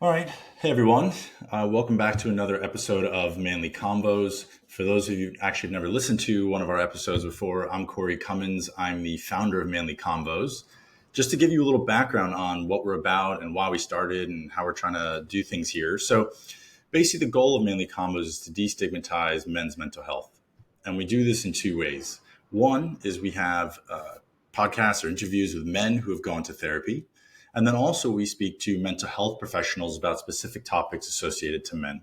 All right. Hey, everyone. Welcome back to another episode of Manly Convos. For those of you actually have never listened to one of our episodes before, I'm Corey Cummins. I'm the founder of Manly Convos. Just to give you a little background on what we're about and why we started and how we're trying to do things here. So basically, the goal of Manly Convos is to destigmatize men's mental health. And we do this in two ways. One is we have podcasts or interviews with men who have gone to therapy. And then also we speak to mental health professionals about specific topics associated to men.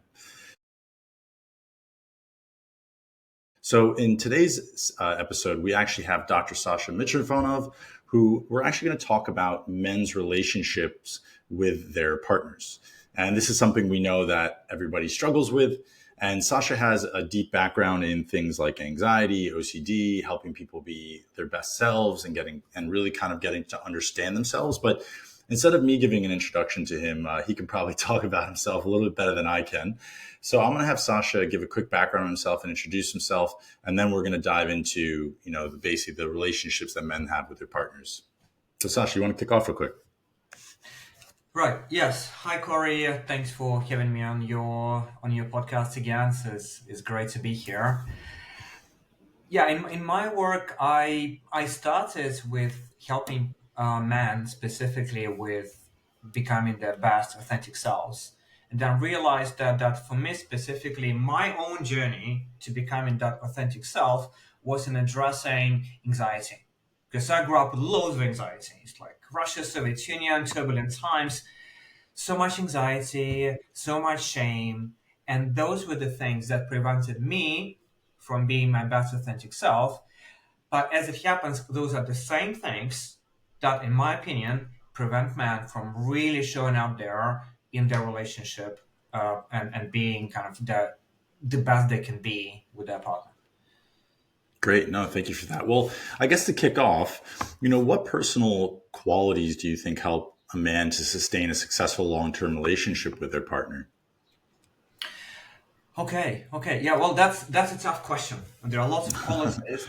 So in today's episode, we actually have Dr. Sasha Mitrofanov, who we're actually going to talk about men's relationships with their partners. And this is something we know that everybody struggles with. And Sasha has a deep background in things like anxiety, OCD, helping people be their best selves and really kind of getting to understand themselves. But instead of me giving an introduction to him, he can probably talk about himself a little bit better than I can. So I'm going to have Sasha give a quick background on himself and introduce himself, and then we're going to dive into, basically the relationships that men have with their partners. So Sasha, you want to kick off real quick? Right. Yes. Hi, Corey. Thanks for having me on your podcast again. So it's great to be here. Yeah. In my work, I started with helping men specifically with becoming their best authentic selves, and then realized that for me specifically, my own journey to becoming that authentic self was in addressing anxiety. Because I grew up with loads of anxieties, like Russia, Soviet Union, turbulent times, so much anxiety, so much shame. And those were the things that prevented me from being my best authentic self. But as it happens, those are the same things that, in my opinion, prevent men from really showing up there in their relationship and being kind of the best they can be with their partner. Great. No, thank you for that. Well, I guess to kick off, what personal qualities do you think help a man to sustain a successful long-term relationship with their partner? Okay. Yeah, well, that's a tough question. There are lots of qualities,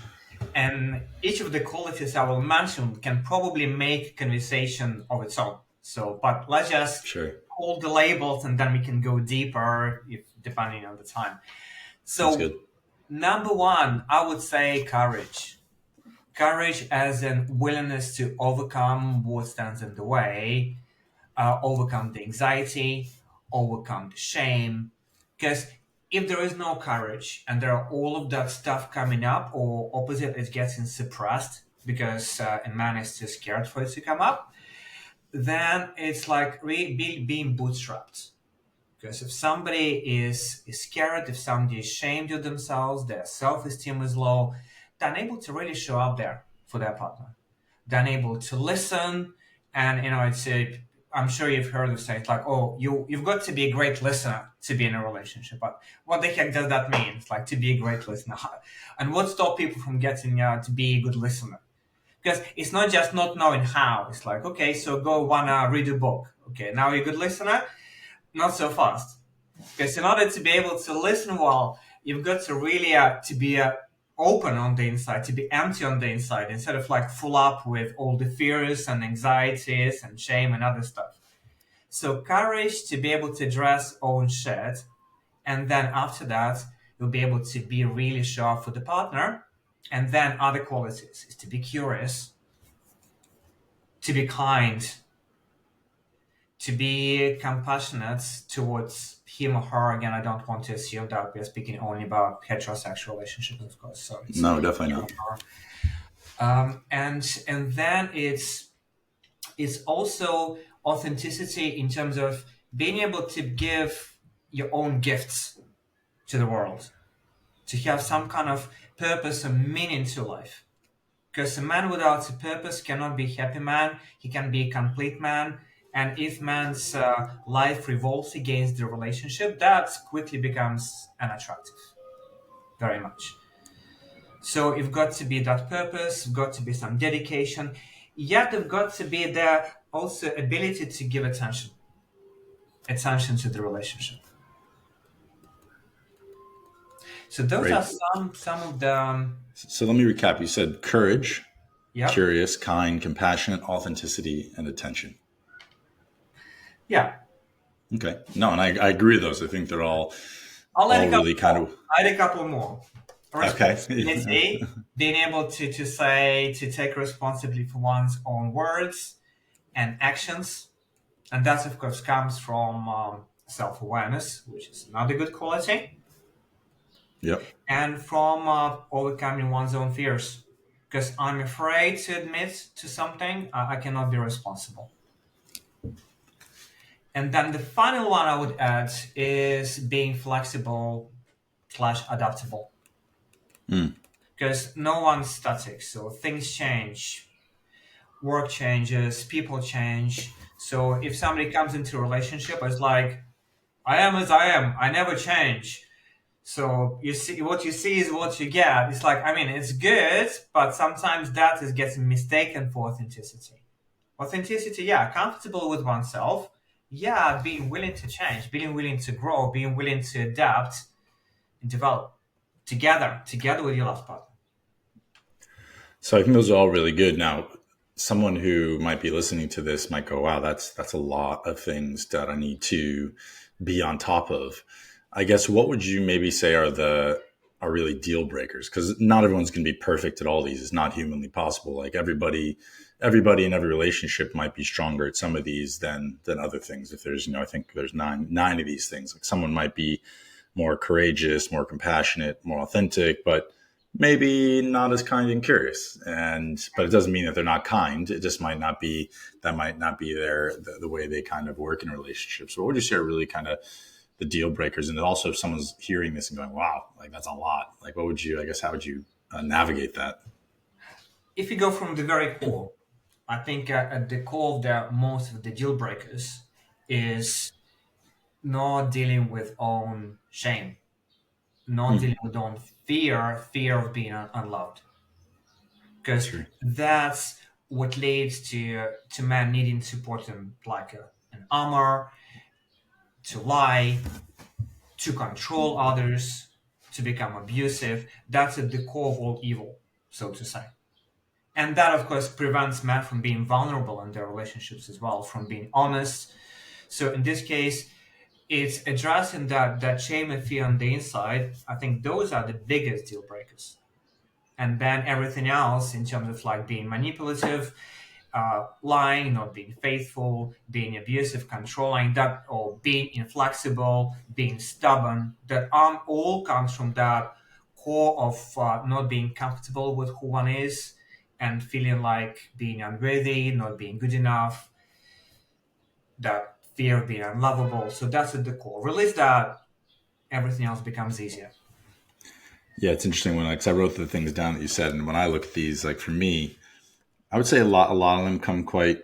and each of the qualities I will mention can probably make conversation of its own. So, but let's just Sure. hold the labels, and then we can go deeper if depending on the time. Sounds good. So, number one, I would say courage. Courage as in willingness to overcome what stands in the way, overcome the anxiety, overcome the shame. Because if there is no courage and there are all of that stuff coming up, or opposite, it getting suppressed because a man is too scared for it to come up, then it's like being bootstrapped. Because if somebody is scared, if somebody is ashamed of themselves, their self-esteem is low, they're unable to really show up there for their partner. They're unable to listen, and it's I'm sure you've heard of saying like, "Oh, you've got to be a great listener to be in a relationship." But what the heck does that mean? It's like to be a great listener, and what stops people from getting to be a good listener? Because it's not just not knowing how. It's like, okay, so go wanna read a book. Okay, now you're a good listener. Not so fast. Because in order to be able to listen well, you've got to really to be open on the inside, to be empty on the inside, instead of like full up with all the fears and anxieties and shame and other stuff. So courage to be able to address own shit, and then after that, you'll be able to be really sharp for the partner. And then other qualities is to be curious, to be kind, to be compassionate towards him or her. Again, I don't want to assume that we're speaking only about heterosexual relationships, of course. So it's No, definitely him not. or her. And then it's also authenticity in terms of being able to give your own gifts to the world, to have some kind of purpose and meaning to life. Because a man without a purpose cannot be a happy man. He can be a complete man. And if man's life revolves against the relationship, that quickly becomes unattractive, very much. So you've got to be that purpose, you've got to be some dedication. Yet you've got to be there also ability to give attention to the relationship. So those are Great. some of the So let me recap. You said courage, yeah. curious, kind, compassionate, authenticity, and attention. Yeah. Okay. No, and I agree with those. I think they're I'll add a all couple really kind more. of I'll add a couple more. okay. Responsibility, being able to take responsibility for one's own words and actions. And that, of course, comes from self awareness, which is another good quality, Yep. and from overcoming one's own fears. Because I'm afraid to admit to something, I cannot be responsible. And then the final one I would add is being flexible slash adaptable. Mm. Because no one's static, so things change, work changes, people change. So if somebody comes into a relationship, it's like, I am as I am, I never change. So you see, what you see is what you get. It's like, I mean, it's good, but sometimes that is getting mistaken for authenticity. Authenticity, yeah, comfortable with oneself. Yeah, being willing to change, being willing to grow, being willing to adapt and develop together with your love partner. So I think those are all really good. Now, someone who might be listening to this might go, "Wow, that's a lot of things that I need to be on top of." I guess what would you maybe say are really deal breakers? Because not everyone's going to be perfect at all these. It's not humanly possible. Like everybody in every relationship might be stronger at some of these than other things. If there's, I think there's nine of these things. Like someone might be more courageous, more compassionate, more authentic, but maybe not as kind and curious. And but it doesn't mean that they're not kind. It just might not be that might not be the way they kind of work in relationships. So what would you say are really kind of the deal breakers? And then also if someone's hearing this and going, "Wow, like that's a lot." Like what would you? I guess how would you navigate that? If you go from the very core, I think at the core of most of the deal breakers is not dealing with own shame, not Hmm. dealing with own fear of being unloved, because Sure. that's what leads to man needing support in like an armor, to lie, to control others, to become abusive. That's at the core of all evil, so to say. And that, of course, prevents men from being vulnerable in their relationships as well, from being honest. So in this case, it's addressing that shame and fear on the inside. I think those are the biggest deal breakers. And then everything else in terms of like being manipulative, lying, not being faithful, being abusive, controlling, that, or being inflexible, being stubborn, that all comes from that core of not being comfortable with who one is and feeling like being unworthy, not being good enough, that fear of being unlovable. So that's at the core. Release that, everything else becomes easier. Yeah, it's interesting when like 'cause I wrote the things down that you said, and when I look at these, like for me, I would say a lot of them come quite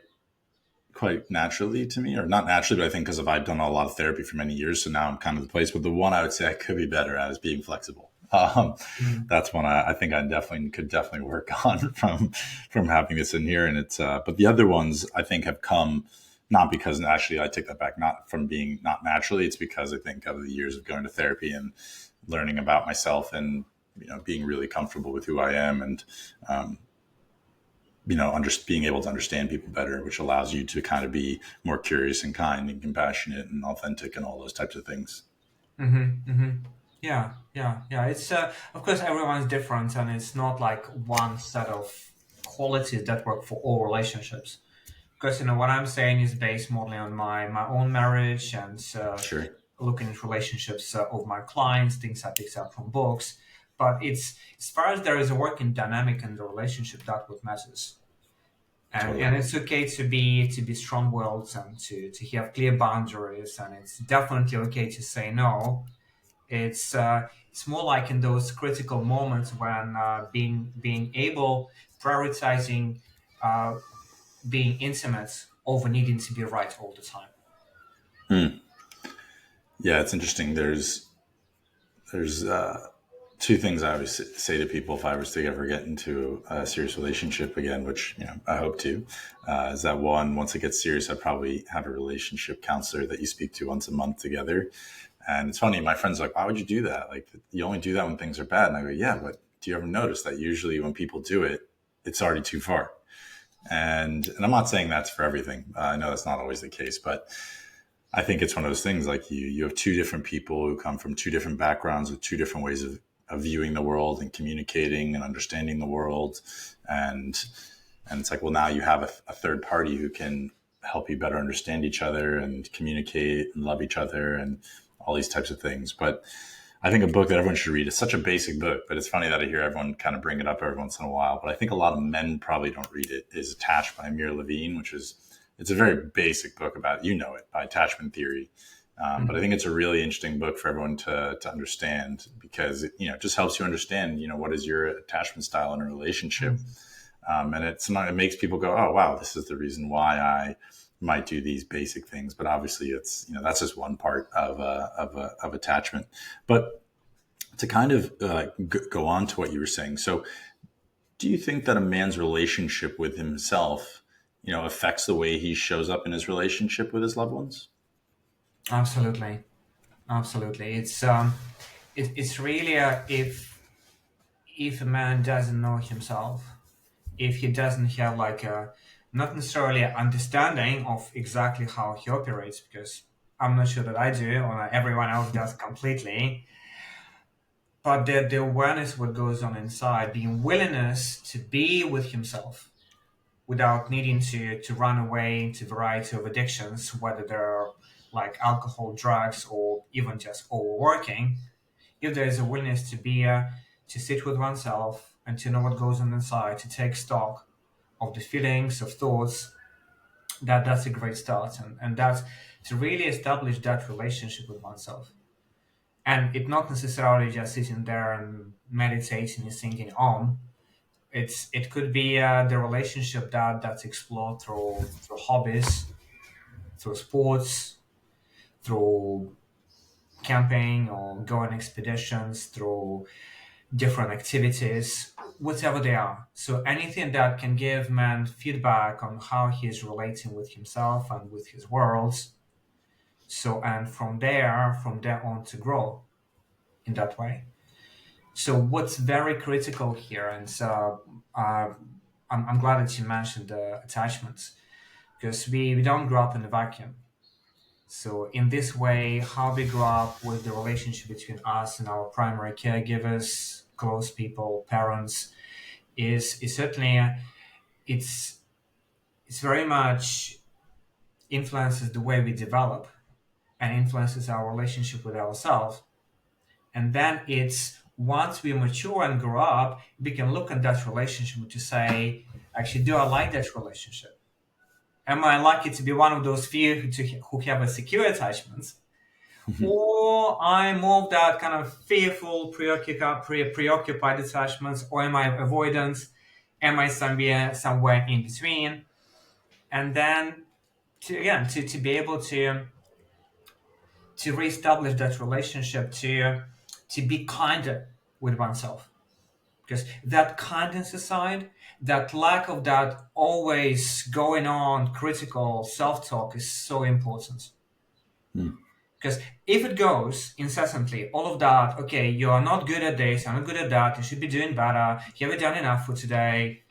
naturally to me, or not naturally, but I think because I've done a lot of therapy for many years, so now I'm kind of the place. But the one I would say I could be better at is being flexible. Mhm. That's one I think I definitely could definitely work on from having this in here. And it's but the other ones I think have come not because actually I take that back, not from being not naturally. It's because I think of the years of going to therapy and learning about myself and being really comfortable with who I am and um, being able to understand people better, which allows you to kind of be more curious and kind and compassionate and authentic and all those types of things. Yeah, yeah, yeah. It's of course everyone's different, and it's not like one set of qualities that work for all relationships. Because what I'm saying is based mostly on my own marriage and Sure. looking at relationships of my clients, things I picked up from books. But it's as far as there is a working dynamic in the relationship, that what matters. Totally. And it's okay to be strong-willed and to have clear boundaries, and it's definitely okay to say no. It's more like in those critical moments when being able, prioritizing uh, being intimate over needing to be right all the time. Hmm. Yeah, it's interesting. There's two things I always say to people if I was to ever get into a serious relationship again, which I hope to, is that one, once it gets serious, I'd probably have a relationship counselor that you speak to once a month together. And it's funny, my friends are like, why would you do that? Like, you only do that when things are bad. And I go, yeah, but do you ever notice that usually when people do it, it's already too far? And I'm not saying that's for everything. I know that's not always the case, but I think it's one of those things like you have two different people who come from two different backgrounds with two different ways of viewing the world and communicating and understanding the world. And it's like, well, now you have a third party who can help you better understand each other and communicate and love each other and all these types of things. But I think a book that everyone should read is such a basic book, but it's funny that I hear everyone kind of bring it up every once in a while. But I think a lot of men probably don't read it. Is Attached by Amir Levine, which is it's a very basic book about by attachment theory. But I think it's a really interesting book for everyone to understand because it just helps you understand what is your attachment style in a relationship, and it makes people go, oh wow, this is the reason why I might do these basic things. But obviously, it's that's just one part of attachment. But to kind of go on to what you were saying, so do you think that a man's relationship with himself, affects the way he shows up in his relationship with his loved ones? Absolutely, absolutely. It's really if a man doesn't know himself, if he doesn't have like a not necessarily an understanding of exactly how he operates, because I'm not sure that I do or everyone else does completely, but the awareness what goes on inside, the willingness to be with himself without needing to run away into variety of addictions, whether they're like alcohol, drugs, or even just overworking. If there is a willingness to be to sit with oneself and to know what goes on inside, to take stock of the feelings, of thoughts, that's a great start, and that's to really establish that relationship with oneself. And it not necessarily just sitting there and meditating and thinking on. It could be the relationship that's explored through hobbies, through sports, through camping or going expeditions, through different activities, whatever they are. So anything that can give man feedback on how he is relating with himself and with his worlds. So and from there on to grow in that way. So what's very critical here, and so I'm glad that you mentioned the attachments because we don't grow up in a vacuum. So in this way, how we grow up with the relationship between us and our primary caregivers, close people, parents, is certainly it's it's very much influences the way we develop and influences our relationship with ourselves. And then it's once we mature and grow up, we can look at that relationship to say, actually, do I like that relationship? Am I lucky to be one of those few who have a secure attachments? Or I'm more of that kind of fearful, preoccupied attachments, or am I avoidant? Am I somewhere in between? And then to be able to reestablish that relationship, to be kinder with oneself. Because that kindness aside, that lack of that always going on critical self-talk is so important. Hmm. Because if it goes incessantly, all of that, okay, you are not good at this, you're not good at that, you should be doing better, you haven't done enough for today.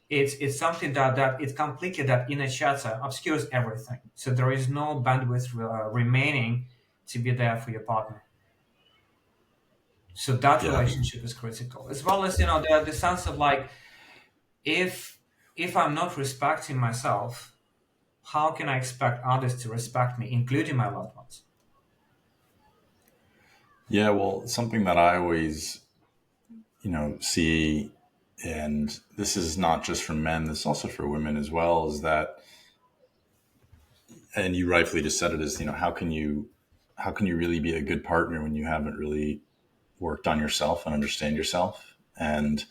It's something that it's completely that inner chatter obscures everything. So there is no bandwidth remaining to be there for your partner. So that Yeah. relationship is critical, as well as the sense of like if I'm not respecting myself, how can I expect others to respect me, including my loved ones? Yeah. Well, something that I always, see, and this is not just for men, this is also for women as well, is that, and you rightfully just said it, is, how can you really be a good partner when you haven't really worked on yourself and understand yourself? And,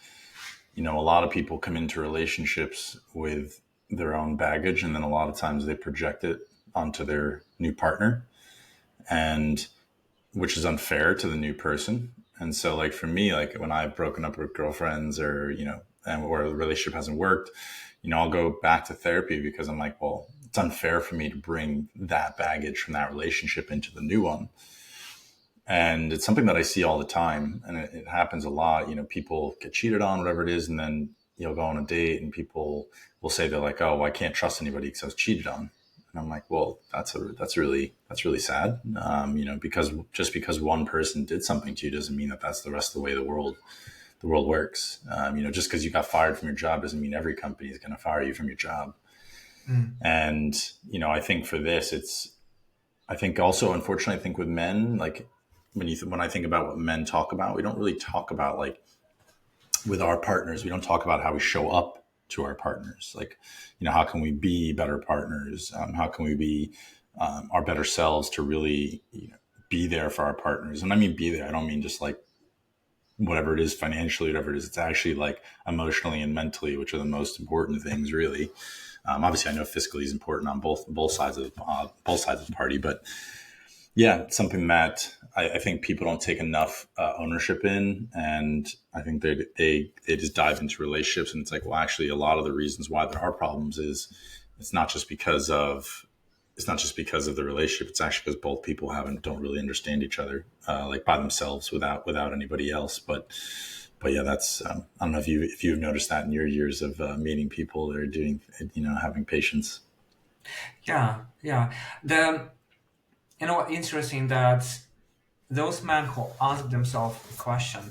a lot of people come into relationships with their own baggage, and then a lot of times they project it onto their new partner, and which is unfair to the new person. And so, like for me, like when I've broken up with girlfriends, or and where the relationship hasn't worked, I'll go back to therapy because I'm like, well, it's unfair for me to bring that baggage from that relationship into the new one. And it's something that I see all the time, and it happens a lot. People get cheated on, whatever it is, and then you'll go on a date, and people will say they're like, "Oh, well, I can't trust anybody because I was cheated on." And I'm like, well, that's really sad. Because just because one person did something to you doesn't mean that that's the rest of the way the world works. Just because you got fired from your job doesn't mean every company is going to fire you from your job. Mm. And I think for this, I think also, unfortunately, I think with men, like when I think about what men talk about, we don't really talk about, like, with our partners, we don't talk about how we show up to our partners. Like, how can we be better partners? How can we be our better selves to really, be there for our partners? And I mean, be there. I don't mean just like whatever it is financially, whatever it is. It's actually like emotionally and mentally, which are the most important things, really. Obviously, I know physically is important on both sides of the party, but yeah, it's something that I think people don't take enough ownership in, and I think they just dive into relationships, and it's like, well, actually, a lot of the reasons why there are problems is it's not just because of the relationship. It's actually because both people don't really understand each other, like by themselves, without anybody else. But yeah, that's I don't know if you've noticed that in your years of meeting people that are doing, having patience. Yeah. The interesting that those men who ask themselves the question,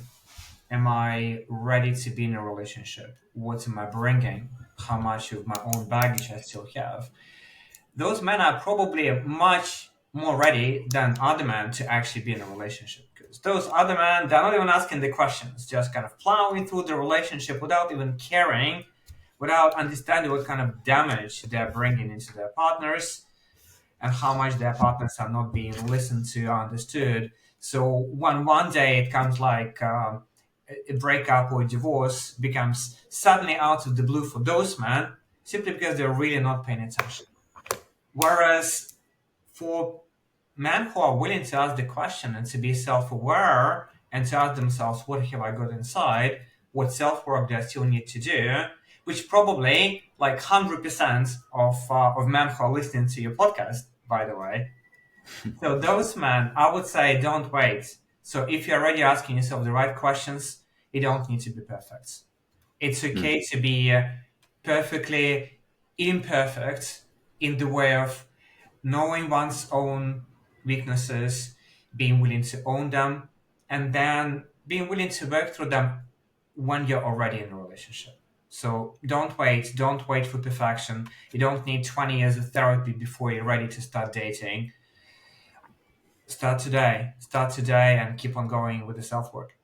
am I ready to be in a relationship? What am I bringing? How much of my own baggage I still have? Those men are probably much more ready than other men to actually be in a relationship, because those other men, they're not even asking the questions, just kind of plowing through the relationship without even caring, without understanding what kind of damage they're bringing into their partners and how much their partners are not being listened to or understood. So when one day it comes like a breakup or a divorce becomes suddenly out of the blue for those men, simply because they're really not paying attention. Whereas for men who are willing to ask the question and to be self-aware and to ask themselves, what have I got inside? What self-work do I still need to do? Which probably like 100% of men who are listening to your podcast, by the way. So those men, I would say, don't wait. So if you're already asking yourself the right questions, you don't need to be perfect. It's Hmm. okay to be perfectly imperfect in the way of knowing one's own weaknesses, being willing to own them, and then being willing to work through them when you're already in a relationship. So don't wait for perfection. You don't need 20 years of therapy before you're ready to start dating. Start today, and keep on going with the self work.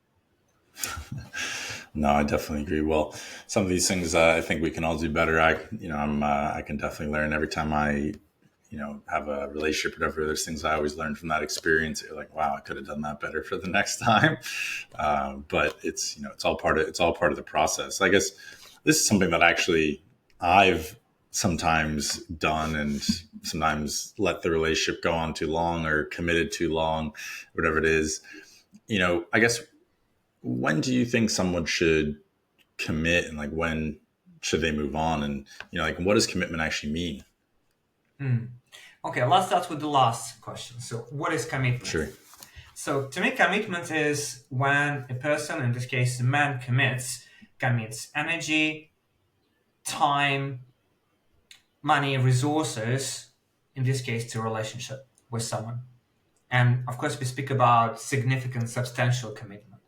No, I definitely agree. Well, some of these things I think we can all do better. I can definitely learn every time I have a relationship or whatever. There's things I always learn from that experience. You're like, wow, I could have done that better for the next time. But it's all part of the process. I guess this is something that actually I've sometimes done, and sometimes let the relationship go on too long or committed too long, whatever it is. I guess, when do you think someone should commit, and like when should they move on, and like what does commitment actually mean? Hmm. Okay, let's start with the last question. So, what is commitment? Sure. So, to me, commitment is when a person, in this case, a man, commits energy, time, money, resources, in this case, to a relationship with someone. And of course, we speak about significant, substantial commitment.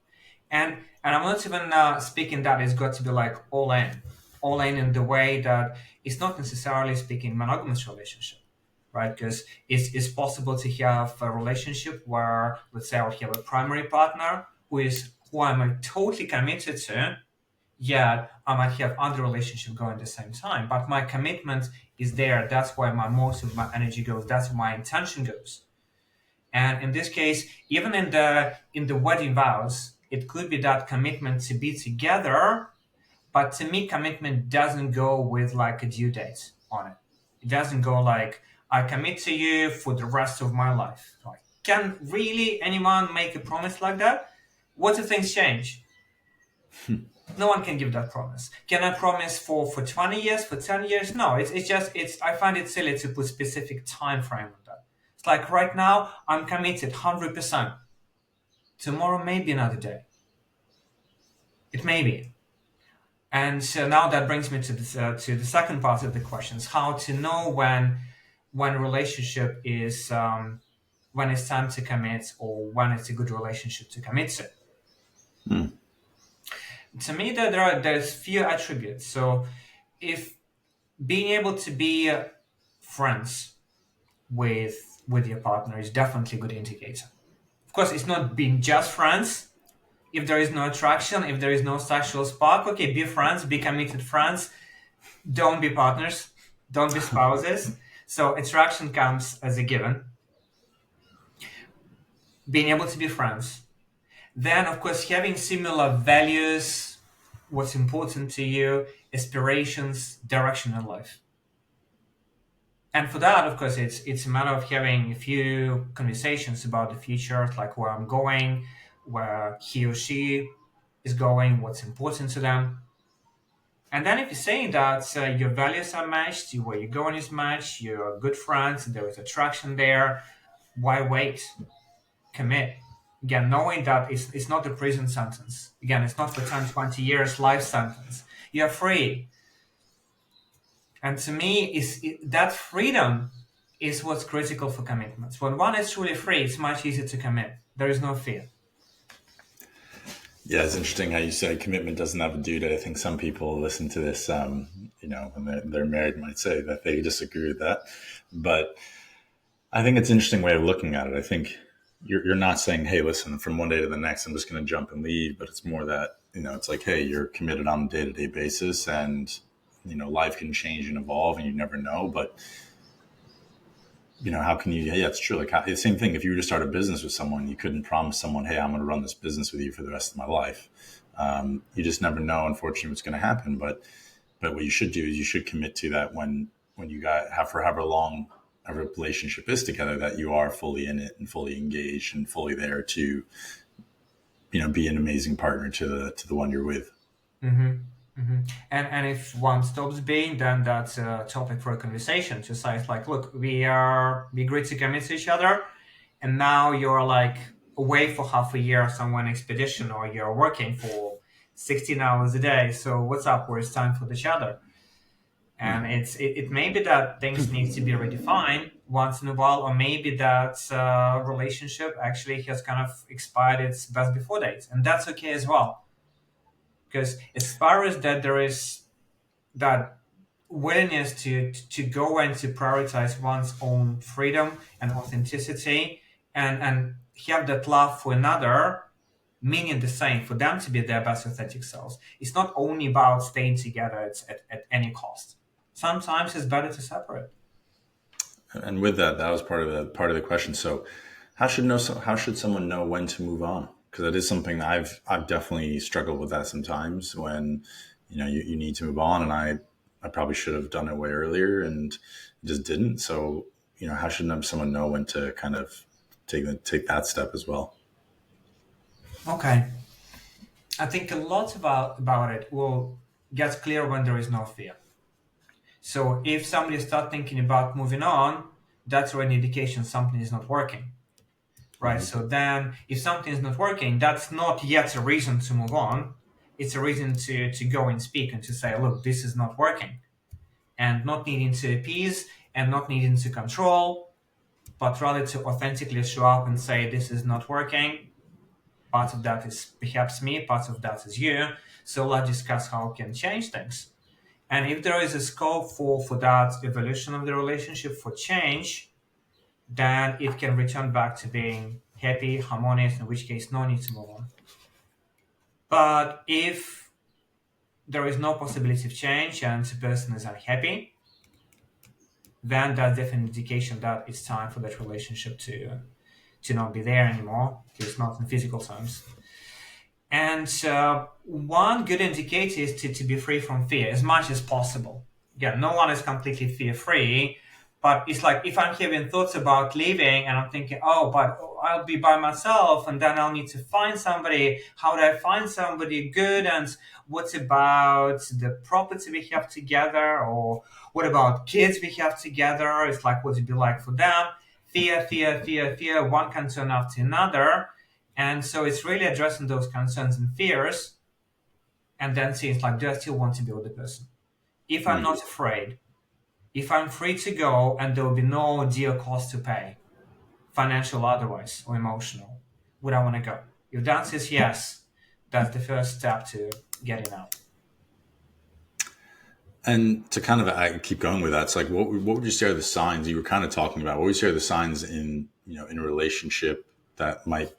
And I'm not even speaking that it's got to be like all in the way that it's not necessarily speaking monogamous relationship, right? Because it's possible to have a relationship where, let's say, I'll have a primary partner who I'm totally committed to. Yeah, I might have other relationship going at the same time, but my commitment is there. That's why my most of my energy goes. That's where my intention goes. And in this case, even in the wedding vows, it could be that commitment to be together, but to me, commitment doesn't go with like a due date on it. It doesn't go like I commit to you for the rest of my life. Like, can really anyone make a promise like that? What if things change? No one can give that promise. Can I promise for 20 years, for 10 years? No, it's just it's I find it silly to put specific time frame on that. It's like right now I'm committed 100%. Tomorrow may be another day. It may be. And so now that brings me to the second part of the questions: how to know when when a relationship is when it's time to commit, or when it's a good relationship to commit to. Mm. To me, there's few attributes. So if being able to be friends with your partner is definitely a good indicator. Of course, it's not being just friends. If there is no attraction, if there is no sexual spark, okay, be friends, be committed friends. Don't be partners, don't be spouses. So attraction comes as a given. Being able to be friends. Then, of course, having similar values, what's important to you, aspirations, direction in life. And for that, of course, it's a matter of having a few conversations about the future, like where I'm going, where he or she is going, what's important to them. And then if you're saying that your values are matched, where you're going is matched, you're good friends, there is attraction there, why wait? Commit. Again, knowing that it's not a prison sentence. Again, it's not for 10, 20 years life sentence. You're free. And to me, that freedom is what's critical for commitments. When one is truly free, it's much easier to commit. There is no fear. Yeah, it's interesting how you say commitment doesn't have a due date. I think some people listen to this, when they're married, might say that they disagree with that. But I think it's an interesting way of looking at it. I think you're not saying, hey, listen, from one day to the next, I'm just going to jump and leave. But it's more that, it's like, hey, you're committed on a day to day basis, and, life can change and evolve and you never know. But, how can you, yeah, it's true. Like the same thing. If you were to start a business with someone, you couldn't promise someone, hey, I'm going to run this business with you for the rest of my life. You just never know, unfortunately, what's going to happen. But what you should do is you should commit to that when you got have for however long a relationship is together, that you are fully in it and fully engaged and fully there to, be an amazing partner to the one you're with. hmm And if one stops being, then that's a topic for a conversation. To say it's like, look, we agreed to commit to each other, and now you're like away for half a year somewhere on expedition, or you're working for 16 hours a day. So what's up? Where it's time for each other? And it may be that things need to be redefined once in a while, or maybe that relationship actually has kind of expired its best before date, and that's okay as well. Because as far as that there is that willingness to go and to prioritize one's own freedom and authenticity, and have that love for another, meaning the same for them to be their best authentic selves. It's not only about staying together, it's at any cost. Sometimes it's better to separate. And with that, that was part of the question. So, how should someone know when to move on? Because that is something that I've definitely struggled with that sometimes. When you need to move on, and I probably should have done it way earlier and just didn't. So, how should someone know when to kind of take that step as well? Okay. I think a lot about it will get clear when there is no fear. So if somebody starts thinking about moving on, that's already an indication something is not working. Right. Hmm. So then if something is not working, that's not yet a reason to move on. It's a reason to go and speak and to say, look, this is not working. And not needing to appease and not needing to control, but rather to authentically show up and say, this is not working. Part of that is perhaps me, part of that is you. So let's discuss how we can change things. And if there is a scope for that evolution of the relationship, for change, then it can return back to being happy, harmonious, in which case no need to move on. But if there is no possibility of change and the person is unhappy, then that's definitely an indication that it's time for that relationship to not be there anymore, at least not in physical terms. And one good indicator is to be free from fear as much as possible. Yeah, no one is completely fear free, but it's like if I'm having thoughts about leaving and I'm thinking, oh, but I'll be by myself and then I'll need to find somebody. How do I find somebody good? And what about the property we have together? Or what about kids we have together? It's like, what would it be like for them? Fear, fear, fear, fear. One can turn after another. And so it's really addressing those concerns and fears, and then seeing like, do I still want to be with the person? If I'm not afraid, If I'm free to go and there will be no deal cost to pay, financial otherwise or emotional, would I want to go? If the answer is yes, that's the first step to getting out. And to kind of I keep going with that, it's like what would you say are the signs you were kind of talking about? What would you say are the signs in in a relationship that might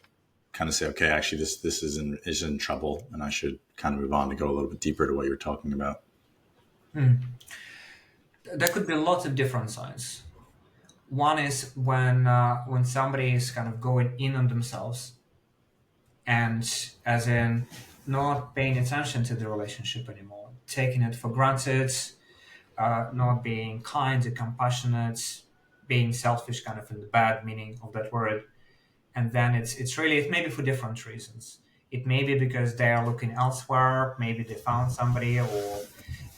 kind of say, okay, actually this is in trouble, and I should kind of move on to go a little bit deeper to what you were talking about. Hmm. There could be lots of different signs. One is when somebody is kind of going in on themselves and as in not paying attention to the relationship anymore, taking it for granted, not being kind and compassionate, being selfish, kind of in the bad meaning of that word. And then it's really it may be for different reasons. It may be because they are looking elsewhere, maybe they found somebody, or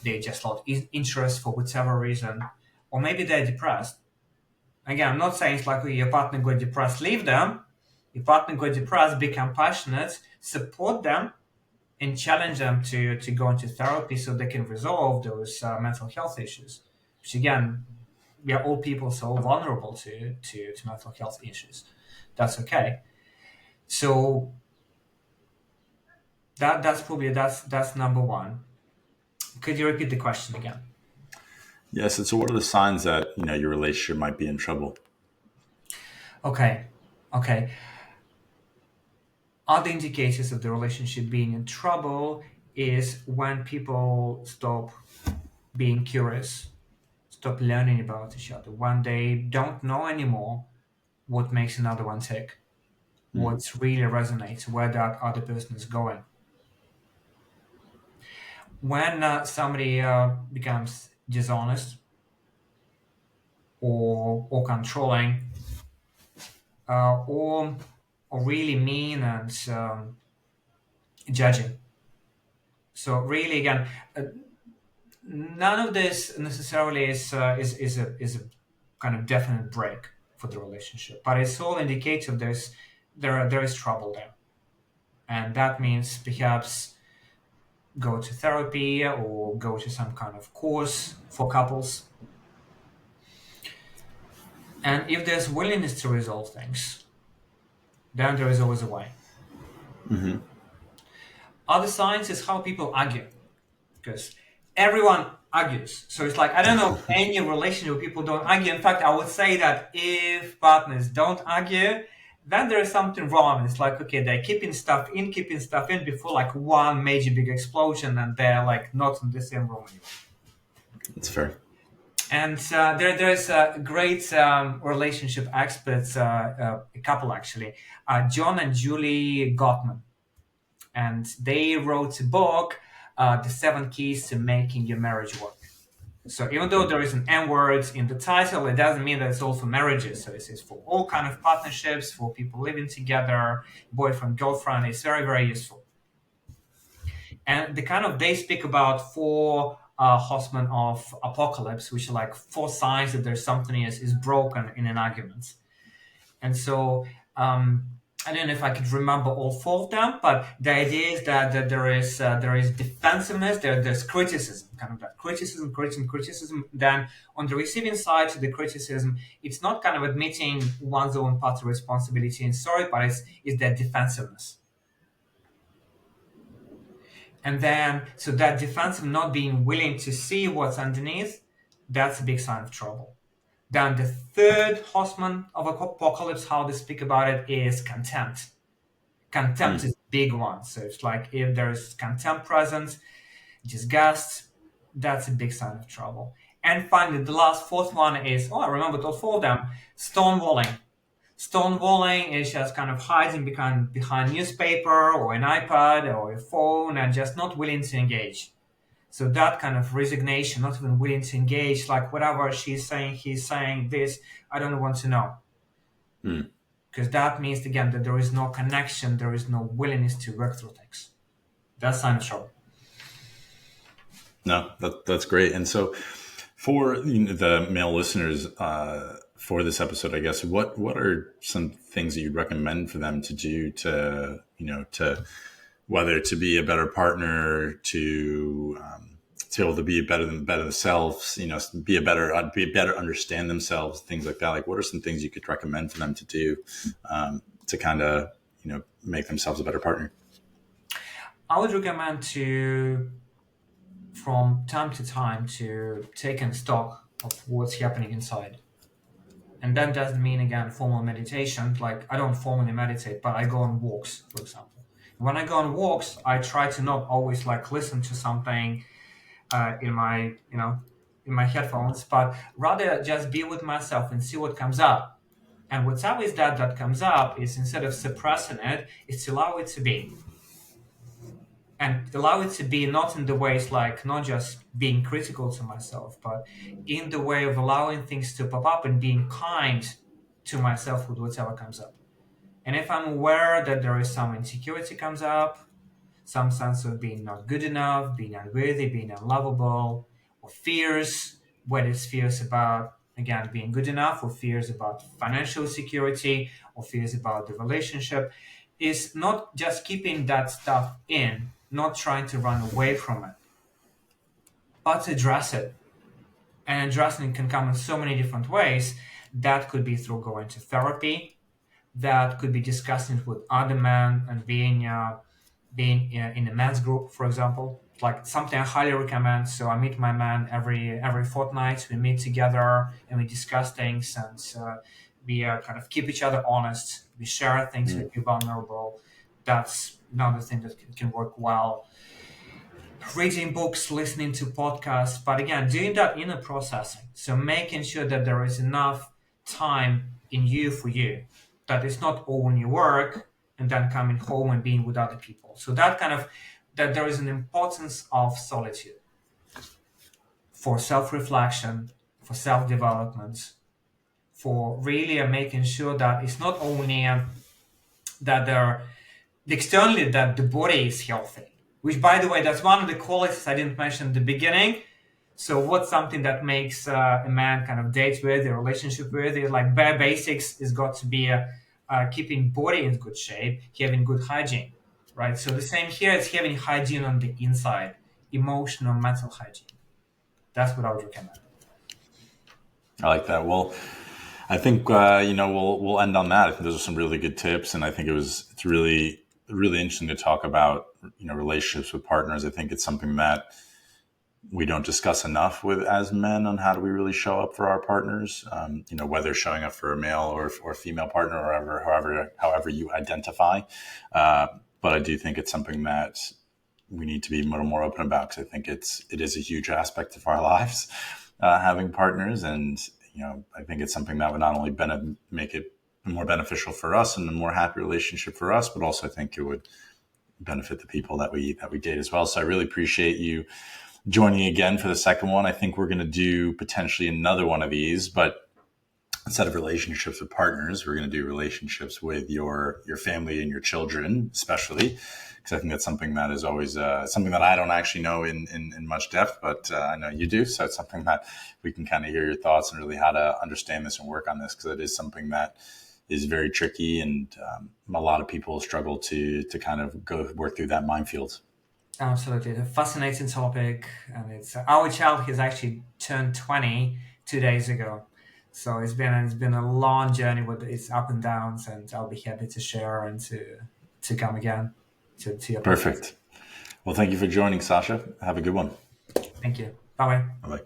they just lost interest for whatever reason, or maybe they're depressed. Again, I'm not saying it's like, oh, your partner got depressed, leave them. Your partner got depressed, be compassionate, support them, and challenge them to go into therapy so they can resolve those mental health issues. Which again, we are all people so vulnerable to mental health issues. That's okay. So that's probably that's number one. Could you repeat the question again? Yes, and so what are the signs that your relationship might be in trouble? Okay. Okay. Other indicators of the relationship being in trouble is when people stop being curious, stop learning about each other, when they don't know anymore what makes another one tick, Mm. what really resonates, where that other person is going. When somebody becomes dishonest or controlling, or really mean and judging. So really, again, none of this necessarily is a kind of definite break for the relationship, but it's all indicative there is trouble there, and that means perhaps go to therapy or go to some kind of course for couples. And if there's willingness to resolve things, then there is always a way. Hmm. Other signs is how people argue, because everyone argues. So it's like, I don't know any relationship where people don't argue. In fact, I would say that if partners don't argue, then there is something wrong. It's like, okay, they're keeping stuff in before like one major big explosion, and they're like not in the same room anymore. That's fair. And there's great relationship experts, a couple actually, John and Julie Gottman, and they wrote a book, The Seven Keys to Making Your Marriage Work. So even though Okay. there is an M word in the title, it doesn't mean that it's all for marriages. So it's for all kind of partnerships, for people living together, boyfriend, girlfriend. It's very, very useful. And they speak about four horsemen of apocalypse, which are like four signs that there's something is broken in an argument. And so I don't know if I could remember all four of them, but the idea is that there is defensiveness, there's criticism, kind of that criticism. Then on the receiving side to the criticism, it's not kind of admitting one's own part of responsibility and sorry, but it's that defensiveness. And then so that defensive not being willing to see what's underneath, that's a big sign of trouble. Then the third horseman of apocalypse, how they speak about it, is contempt. Contempt Mm. is a big one. So it's like if there's contempt present, disgust, that's a big sign of trouble. And finally, the last fourth one is, I remembered all four of them, stonewalling. Stonewalling is just kind of hiding behind newspaper or an iPad or a phone and just not willing to engage. So that kind of resignation, not even willing to engage, like whatever she's saying, he's saying this, I don't want to know. Mm. Because that means, again, that there is no connection, there is no willingness to work through things. That's sign of trouble. No, that's great. And so, for the male listeners for this episode, I guess what are some things that you'd recommend for them to do to to whether to be a better partner, to be able to be better themselves, be a better understand themselves, things like that. Like, what are some things you could recommend for them to do to kind of, make themselves a better partner? I would recommend to, from time to time, to take in stock of what's happening inside. And that doesn't mean, again, formal meditation. Like, I don't formally meditate, but I go on walks, for example. When I go on walks, I try to not always like listen to something in my, in my headphones, but rather just be with myself and see what comes up. And what's always that comes up is, instead of suppressing it, is to allow it to be. And allow it to be not in the ways like not just being critical to myself, but in the way of allowing things to pop up and being kind to myself with whatever comes up. And if I'm aware that there is some insecurity comes up, some sense of being not good enough, being unworthy, being unlovable, or fears, whether it's fears about, again, being good enough, or fears about financial security, or fears about the relationship, is not just keeping that stuff in, not trying to run away from it, but address it. And addressing it can come in so many different ways. That could be through going to therapy, that could be discussing it with other men and being in a men's group, for example. Like, something I highly recommend. So I meet my man every fortnight. We meet together and we discuss things, and we kind of keep each other honest. We share things. We be vulnerable. That's another thing that can work well. Reading books, listening to podcasts, but again, doing that inner processing. So making sure that there is enough time in you for you, that it's not all in your work and then coming home and being with other people. So that there is an importance of solitude for self-reflection, for self-development, for really making sure that it's not only that there externally that the body is healthy, which, by the way, that's one of the qualities I didn't mention at the beginning. So what's something that makes a man kind of date worthy, a relationship worthy? Like, bare basics is got to be keeping body in good shape, having good hygiene, right? So the same here, it's having hygiene on the inside, emotional, mental hygiene. That's what I would recommend. I like that. Well, I think we'll end on that. I think those are some really good tips, and I think it's really interesting to talk about relationships with partners. I think it's something that we don't discuss enough with as men, on how do we really show up for our partners. Whether showing up for a male or a female partner, or however you identify. But I do think it's something that we need to be a little more open about, because I think it is a huge aspect of our lives, having partners. And I think it's something that would not only make it more beneficial for us and a more happy relationship for us, but also I think it would benefit the people that we date as well. So I really appreciate you joining again for the second one. I think we're going to do potentially another one of these, but instead of relationships with partners, we're going to do relationships with your family and your children, especially, because I think that's something that is always something that I don't actually know in much depth, but I know you do. So it's something that we can kind of hear your thoughts and really how to understand this and work on this, because it is something that is very tricky, and a lot of people struggle to kind of work through that minefield. Absolutely, it's a fascinating topic, and it's our child has actually turned 20 2 days ago, so it's been a long journey with its up and downs, and I'll be happy to share and to come again to your podcast. Perfect. Well, thank you for joining, Sasha. Have a good one. Thank you. Bye bye. Bye-bye.